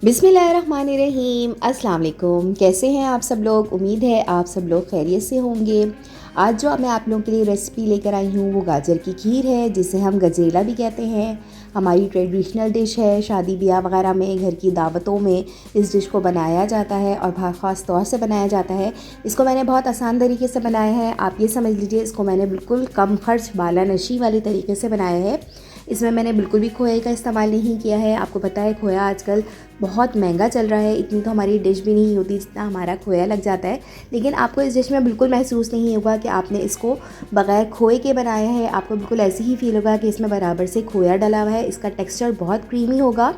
बिस्मिल्लाहिर्रहमानिर्रहीम। अस्सलाम वालेकुम। कैसे हैं आप सब लोग? उम्मीद है आप सब लोग खैरियत से होंगे। आज जो मैं आप लोगों के लिए रेसिपी लेकर आई हूँ वो गाजर की खीर है, जिसे हम गजरेला भी कहते हैं। हमारी ट्रेडिशनल डिश है। शादी ब्याह वगैरह में, घर की दावतों में इस डिश को बनाया जाता है और ख़ास तौर से बनाया जाता है। इसको मैंने बहुत आसान तरीके से बनाया है। आप ये समझ लीजिए, इसको मैंने बिल्कुल कम खर्च बाला नशी वाले तरीके से बनाया है। इसमें मैंने बिल्कुल भी खोए का इस्तेमाल नहीं किया है। आपको पता है खोया आजकल बहुत महंगा चल रहा है। इतनी तो हमारी डिश भी नहीं होती जितना हमारा खोया लग जाता है। लेकिन आपको इस डिश में बिल्कुल महसूस नहीं होगा कि आपने इसको बग़ैर खोए के बनाया है। आपको बिल्कुल ऐसे ही फील होगा कि इसमें बराबर से खोया डला हुआ है। इसका टेक्सचर बहुत क्रीमी होगा।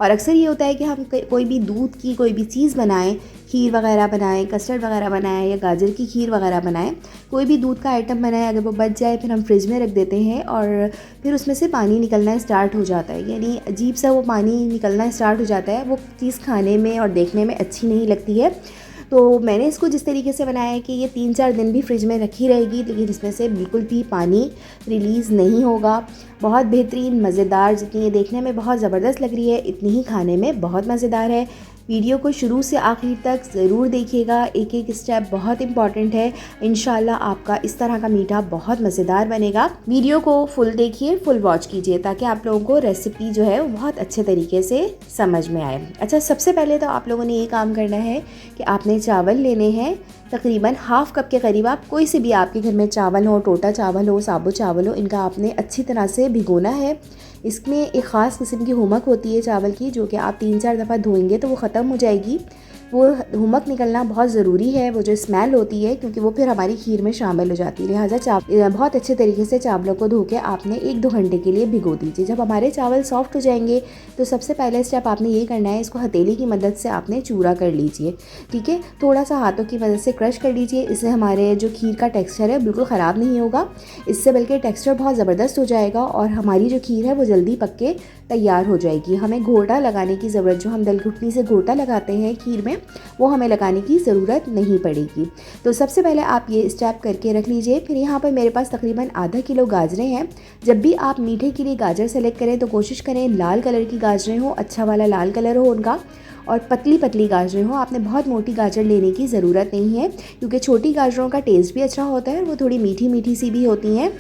और अक्सर ये होता है कि हम कोई भी दूध की कोई भी चीज़ बनाएं, खीर वगैरह बनाएं, कस्टर्ड वगैरह बनाएं या गाजर की खीर वगैरह बनाएं, कोई भी दूध का आइटम बनाएं, अगर वो बच जाए फिर हम फ्रिज में रख देते हैं और फिर उसमें से पानी निकलना स्टार्ट हो जाता है। यानी अजीब सा वो पानी निकलना स्टार्ट हो जाता है। वो चीज़ खाने में और देखने में अच्छी नहीं लगती है। तो मैंने इसको जिस तरीके से बनाया है कि ये 3-4 दिन भी फ्रिज में रखी रहेगी, लेकिन इसमें से बिल्कुल भी पानी रिलीज़ नहीं होगा। बहुत बेहतरीन मज़ेदार, जितनी ये देखने में बहुत ज़बरदस्त लग रही है इतनी ही खाने में बहुत मज़ेदार है। वीडियो को शुरू से आखिर तक ज़रूर देखिएगा। एक एक स्टेप बहुत इंपॉर्टेंट है। इंशाल्लाह आपका इस तरह का मीठा बहुत मज़ेदार बनेगा। वीडियो को फुल देखिए, फुल वॉच कीजिए, ताकि आप लोगों को रेसिपी जो है वो बहुत अच्छे तरीके से समझ में आए। अच्छा, सबसे पहले तो आप लोगों ने ये काम करना है कि आपने चावल लेने हैं तकरीबन हाफ़ कप के करीब। आप कोई से भी आपके घर में चावल हो, टोटा चावल हो, साबुत चावल हो, इनका आपने अच्छी तरह से भिगोना है। इसमें एक ख़ास किस्म की हुमक होती है चावल की, जो कि आप 3-4 दफ़ा धोएंगे तो वो ख़त्म हो जाएगी। वो हुमक निकलना बहुत ज़रूरी है, वो जो स्मेल होती है, क्योंकि वो फिर हमारी खीर में शामिल हो जाती है। लिहाजा बहुत अच्छे तरीके से चावलों को धो के आपने 1-2 घंटे के लिए भिगो दीजिए। जब हमारे चावल सॉफ्ट हो जाएंगे तो सबसे पहले स्टेप आपने ये करना है, इसको हथेली की मदद से आपने चूरा कर लीजिए। ठीक है, थोड़ा सा हाथों की मदद से क्रश कर लीजिए। इससे हमारे जो खीर का टेक्स्चर है बिल्कुल ख़राब नहीं होगा, इससे बल्कि टेक्स्चर बहुत ज़बरदस्त हो जाएगा और हमारी जो खीर है वो जल्दी पक के तैयार हो जाएगी। हमें घोटा लगाने की ज़रूरत, जो हम दलघुटनी से घोटा लगाते हैं खीर में, वो हमें लगाने की ज़रूरत नहीं पड़ेगी। तो सबसे पहले आप ये स्टेप करके रख लीजिए। फिर यहाँ पर मेरे पास तकरीबन आधा किलो गाजरें हैं। जब भी आप मीठे के लिए गाजर सेलेक्ट करें तो कोशिश करें लाल कलर की गाजरें हो, अच्छा वाला लाल कलर हो उनका, और पतली पतली गाजरें हो। आपने बहुत मोटी गाजर लेने की ज़रूरत नहीं है, क्योंकि छोटी गाजरों का टेस्ट भी अच्छा होता है, वो थोड़ी मीठी मीठी सी भी होती हैं।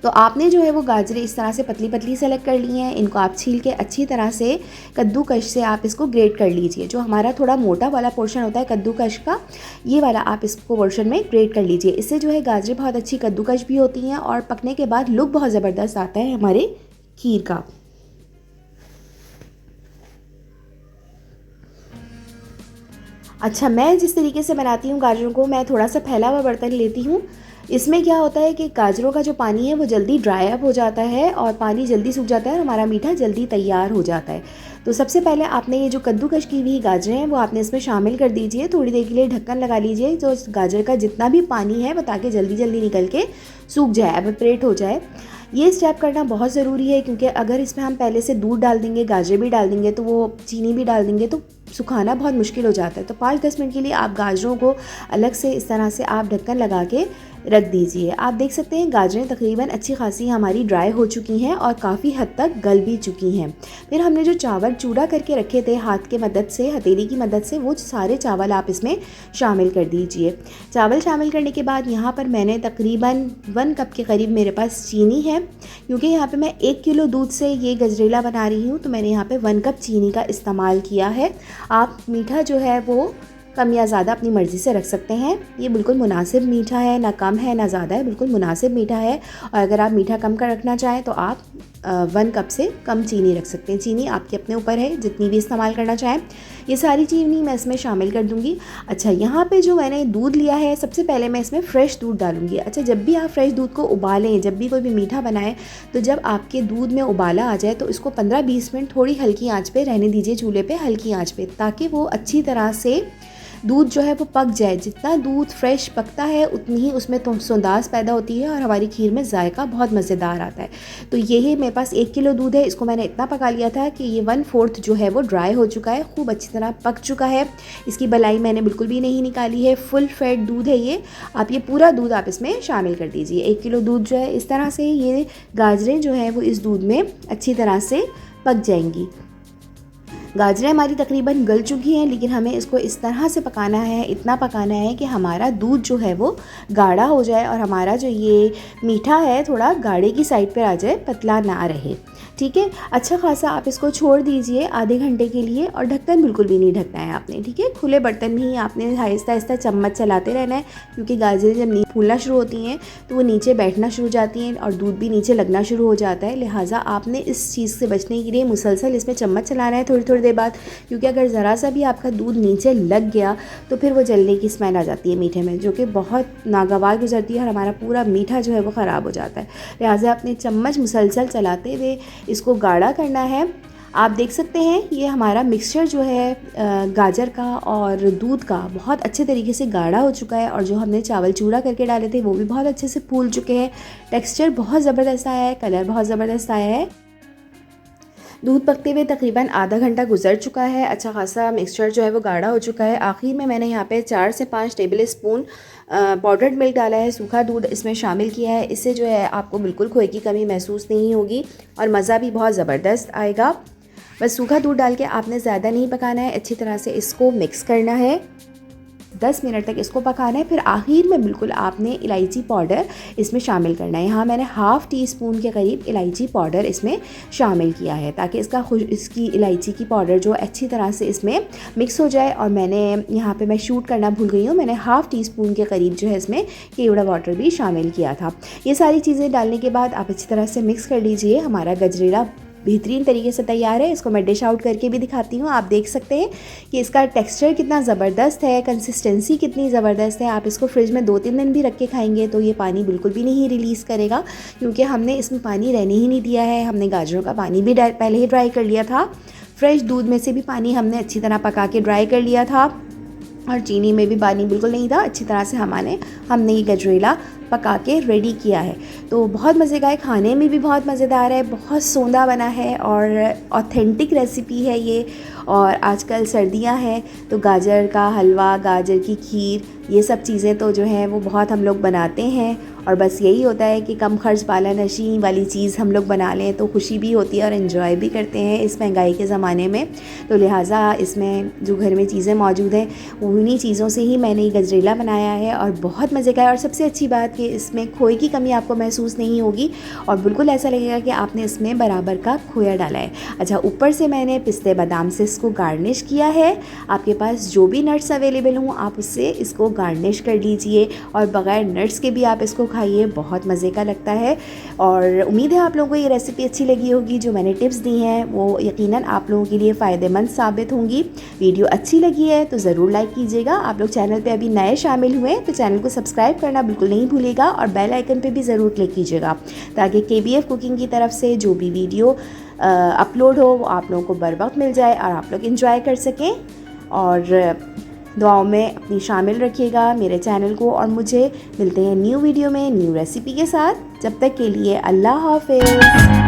तो आपने जो है वो गाजरें इस तरह से पतली पतली सेलेक्ट कर ली हैं। इनको आप छील के अच्छी तरह से कद्दूकश से आप इसको ग्रेट कर लीजिए। जो हमारा थोड़ा मोटा वाला पोर्शन होता है कद्दूकश का, ये वाला आप इसको पोर्शन में ग्रेट कर लीजिए। इससे जो है गाजरें बहुत अच्छी कद्दूकश भी होती हैं और पकने के बाद लुक बहुत ज़बरदस्त आता है हमारे खीर का। अच्छा, मैं जिस तरीके से बनाती हूँ गाजरों को, मैं थोड़ा सा फैला हुआ बर्तन लेती हूँ। इसमें क्या होता है कि गाजरों का जो पानी है वो जल्दी ड्राई अप हो जाता है और पानी जल्दी सूख जाता है और हमारा मीठा जल्दी तैयार हो जाता है। तो सबसे पहले आपने ये जो कद्दूकश की हुई गाजरें हैं वो आपने इसमें शामिल कर दीजिए। थोड़ी देर के लिए ढक्कन लगा लीजिए, जो गाजर का जितना भी पानी है वो ताकि जल्दी जल्दी निकल के सूख जाए, एवेपोरेट हो जाए। ये स्टेप करना बहुत ज़रूरी है, क्योंकि अगर इसमें हम पहले से दूध डाल देंगे, गाजर भी डाल देंगे, तो वो चीनी भी डाल देंगे तो सुखाना बहुत मुश्किल हो जाता है। तो 5-10 मिनट के लिए आप गाजरों को अलग से इस तरह से आप ढक्कन लगा के रख दीजिए। आप देख सकते हैं गाजरें तकरीबन अच्छी खासी हमारी ड्राई हो चुकी हैं और काफ़ी हद तक गल भी चुकी हैं। फिर हमने जो चावल चूड़ा करके रखे थे हाथ के मदद से, हथेली की मदद से, वो सारे चावल आप इसमें शामिल कर दीजिए। चावल शामिल करने के बाद यहाँ पर मैंने तकरीबन 1 कप के करीब मेरे पास चीनी है। क्योंकि यहाँ पे मैं 1 किलो दूध से ये गजरेला बना रही हूँ, तो मैंने यहाँ पे 1 कप चीनी का इस्तेमाल किया है। आप मीठा जो है वो कम या ज़्यादा अपनी मर्ज़ी से रख सकते हैं। ये बिल्कुल मुनासिब मीठा है, ना कम है ना ज़्यादा है, बिल्कुल मुनासिब मीठा है। और अगर आप मीठा कम कर रखना चाहें तो आप 1 कप से कम चीनी रख सकते हैं। चीनी आपके अपने ऊपर है, जितनी भी इस्तेमाल करना चाहें। ये सारी चीनी मैं इसमें शामिल कर दूँगी। अच्छा, यहाँ पे जो मैंने दूध लिया है, सबसे पहले मैं इसमें फ़्रेश दूध डालूँगी। अच्छा, जब भी आप फ्रेश दूध को उबालें, जब भी कोई भी मीठा बनाएं, तो जब आपके दूध में उबाला आ जाए तो इसको 15-20 मिनट थोड़ी हल्की आँच पे रहने दीजिए, चूल्हे पे हल्की आँच पे, ताकि वो अच्छी तरह से दूध जो है वो पक जाए। जितना दूध फ्रेश पकता है उतनी ही उसमें तो सौंदास पैदा होती है और हमारी खीर में जायका बहुत मज़ेदार आता है। तो यही मेरे पास 1 किलो दूध है, इसको मैंने इतना पका लिया था कि ये 1/4 जो है वो ड्राई हो चुका है, खूब अच्छी तरह पक चुका है। इसकी बलाई मैंने बिल्कुल भी नहीं निकाली है, फुल फैट दूध है ये। आप ये पूरा दूध आप इसमें शामिल कर दीजिए। 1 किलो दूध जो है, इस तरह से ये गाजरें जो है वो इस दूध में अच्छी तरह से पक जाएंगी। गाजरें हमारी तकरीबन गल चुकी हैं, लेकिन हमें इसको इस तरह से पकाना है, इतना पकाना है कि हमारा दूध जो है वो गाढ़ा हो जाए और हमारा जो ये मीठा है थोड़ा गाढ़े की साइड पर आ जाए, पतला ना रहे। ठीक है, अच्छा खासा आप इसको छोड़ दीजिए आधे घंटे के लिए, और ढक्कन बिल्कुल भी नहीं ढकना है आपने। ठीक है, खुले बर्तन में ही आपने आहिस्ता आहिस्ता चम्मच चलाते रहना है, क्योंकि गाजरें जब फूलना शुरू होती हैं तो वो नीचे बैठना शुरू हो जाती हैं और दूध भी नीचे लगना शुरू हो जाता है। लिहाजा आपने इस चीज़ से बचने के लिए मुसलसल इसमें चम्मच चलाना है थोड़ी थोड़ी देर बाद, क्योंकि अगर ज़रा सा भी आपका दूध नीचे लग गया तो फिर वो जलने की स्मेल आ जाती है मीठे में, जो कि बहुत नागवार गुजरती है और हमारा पूरा मीठा जो है वो ख़राब हो जाता है। लिहाजा अपने चम्मच मुसलसल चलाते हुए इसको गाढ़ा करना है। आप देख सकते हैं ये हमारा मिक्सचर जो है गाजर का और दूध का बहुत अच्छे तरीके से गाढ़ा हो चुका है, और जो हमने चावल चूड़ा करके डाले थे वो भी बहुत अच्छे से फूल चुके हैं। टेक्सचर बहुत ज़बरदस्त आया है, कलर बहुत ज़बरदस्त आया है। दूध पकते हुए तकरीबन आधा घंटा गुजर चुका है, अच्छा खासा मिक्सचर जो है वो गाढ़ा हो चुका है। आखिर में मैंने यहाँ पे 4 से 5 टेबल स्पून पाउडर्ड मिल्क डाला है, सूखा दूध इसमें शामिल किया है। इससे जो है आपको बिल्कुल खोए की कमी महसूस नहीं होगी और मज़ा भी बहुत ज़बरदस्त आएगा। बस सूखा दूध डाल के आपने ज़्यादा नहीं पकाना है, अच्छी तरह से इसको मिक्स करना है। 10 मिनट तक इसको पकाना है। फिर आखिर में बिल्कुल आपने इलायची पाउडर इसमें शामिल करना है। यहाँ मैंने हाफ़ टी स्पून के करीब इलायची पाउडर इसमें शामिल किया है, ताकि इसकी इलायची की पाउडर जो अच्छी तरह से इसमें मिक्स हो जाए। और मैंने यहाँ पे मैं शूट करना भूल गई हूँ, मैंने हाफ़ टी स्पून के करीब जो है इसमें केवड़ा वाटर भी शामिल किया था। ये सारी चीज़ें डालने के बाद आप अच्छी तरह से मिक्स कर लीजिए। हमारा गजरेला बेहतरीन तरीके से तैयार है। इसको मैं डिश आउट करके भी दिखाती हूँ। आप देख सकते हैं कि इसका टेक्सचर कितना ज़बरदस्त है, कंसिस्टेंसी कितनी ज़बरदस्त है। आप इसको फ्रिज में 2-3 दिन भी रख के खाएंगे तो ये पानी बिल्कुल भी नहीं रिलीज़ करेगा, क्योंकि हमने इसमें पानी रहने ही नहीं दिया है। हमने गाजरों का पानी भी पहले ही ड्राई कर लिया था, फ्रेश दूध में से भी पानी हमने अच्छी तरह पका के ड्राई कर लिया था, और चीनी में भी पानी बिल्कुल नहीं था। अच्छी तरह से हमने ये गजरेला पका के रेडी किया है। तो बहुत मज़े का है, खाने में भी बहुत मज़ेदार है, बहुत सोंधा बना है और ऑथेंटिक रेसिपी है ये। और आजकल सर्दियां हैं तो गाजर का हलवा, गाजर की खीर, ये सब चीज़ें तो जो है वो बहुत हम लोग बनाते हैं। और बस यही होता है कि कम खर्च पाला नशी वाली चीज़ हम लोग बना लें तो खुशी भी होती है और इन्जॉय भी करते हैं इस महंगाई के ज़माने में। तो लिहाजा इसमें जो घर में चीज़ें मौजूद हैं उन्हीं चीज़ों से ही मैंने ये गजरेला बनाया है, और बहुत मज़े का है। और सबसे अच्छी बात कि इसमें खोए की कमी आपको महसूस नहीं होगी और बिल्कुल ऐसा लगेगा कि आपने इसमें बराबर का खोया डाला है। अच्छा, ऊपर से मैंने पिस्ते बादाम से इसको गार्निश किया है। आपके पास जो भी नट्स अवेलेबल हों आप उससे इसको गार्निश कर लीजिए, और बग़ैर नट्स के भी आप इसको खाइए, बहुत मज़े का लगता है। और उम्मीद है आप लोगों को ये रेसिपी अच्छी लगी होगी। जो मैंने टिप्स दी हैं वो यकीनन आप लोगों के लिए फ़ायदेमंद साबित होंगी। वीडियो अच्छी लगी है तो ज़रूर लाइक कीजिएगा। आप लोग चैनल पे अभी नए शामिल हुए तो चैनल को सब्सक्राइब करना बिल्कुल नहीं भूलिएगा, और बेल आइकन पे भी ज़रूर क्लिक कीजिएगा, ताकि KBF कुकिंग की तरफ से जो भी वीडियो अपलोड हो वो आप लोगों को बर वक्त मिल जाए और आप लोग एंजॉय कर सकें। और दुआओं में अपनी शामिल रखिएगा मेरे चैनल को और मुझे। मिलते हैं न्यू वीडियो में न्यू रेसिपी के साथ। जब तक के लिए अल्लाह हाफ़िज़।